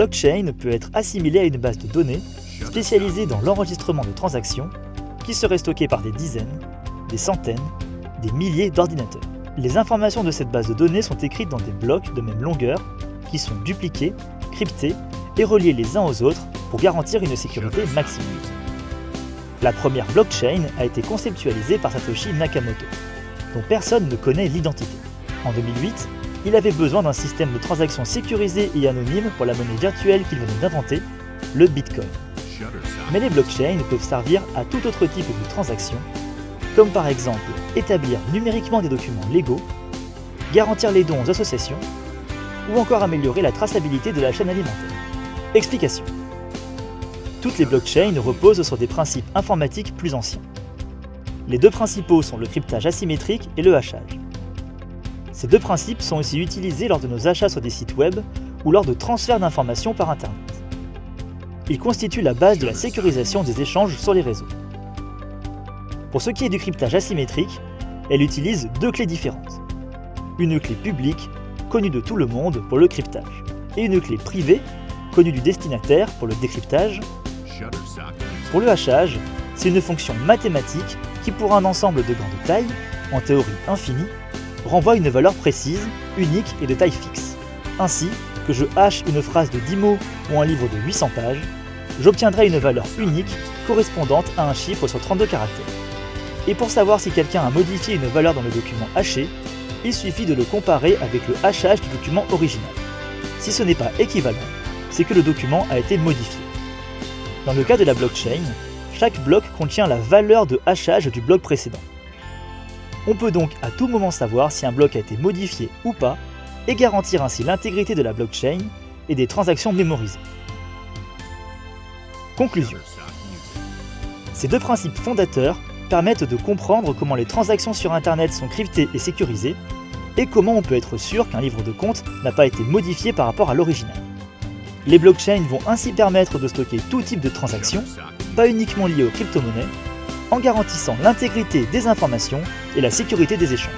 blockchain peut être assimilée à une base de données spécialisée dans l'enregistrement de transactions qui serait stockée par des dizaines, des centaines, des milliers d'ordinateurs. Les informations de cette base de données sont écrites dans des blocs de même longueur qui sont dupliqués, cryptés et reliés les uns aux autres pour garantir une sécurité maximum. La première blockchain a été conceptualisée par Satoshi Nakamoto, dont personne ne connaît l'identité. En 2008, il avait besoin d'un système de transactions sécurisé et anonyme pour la monnaie virtuelle qu'il venait d'inventer, le Bitcoin. Mais les blockchains peuvent servir à tout autre type de transaction, comme par exemple établir numériquement des documents légaux, garantir les dons aux associations, ou encore améliorer la traçabilité de la chaîne alimentaire. Explication. Toutes les blockchains reposent sur des principes informatiques plus anciens. Les deux principaux sont le cryptage asymétrique et le hachage. Ces deux principes sont aussi utilisés lors de nos achats sur des sites web ou lors de transferts d'informations par Internet. Ils constituent la base de la sécurisation des échanges sur les réseaux. Pour ce qui est du cryptage asymétrique, elle utilise deux clés différentes. Une clé publique, connue de tout le monde pour le cryptage, et une clé privée, connue du destinataire pour le décryptage. Pour le hachage, c'est une fonction mathématique qui, pour un ensemble de grande taille, en théorie infinie, renvoie une valeur précise, unique et de taille fixe. Ainsi, que je hache une phrase de 10 mots ou un livre de 800 pages, j'obtiendrai une valeur unique correspondante à un chiffre sur 32 caractères. Et pour savoir si quelqu'un a modifié une valeur dans le document haché, il suffit de le comparer avec le hachage du document original. Si ce n'est pas équivalent, c'est que le document a été modifié. Dans le cas de la blockchain, chaque bloc contient la valeur de hachage du bloc précédent. On peut donc à tout moment savoir si un bloc a été modifié ou pas et garantir ainsi l'intégrité de la blockchain et des transactions mémorisées. Conclusion. Ces deux principes fondateurs permettent de comprendre comment les transactions sur Internet sont cryptées et sécurisées et comment on peut être sûr qu'un livre de compte n'a pas été modifié par rapport à l'original. Les blockchains vont ainsi permettre de stocker tout type de transactions, pas uniquement liées aux crypto-monnaies, en garantissant l'intégrité des informations et la sécurité des échanges.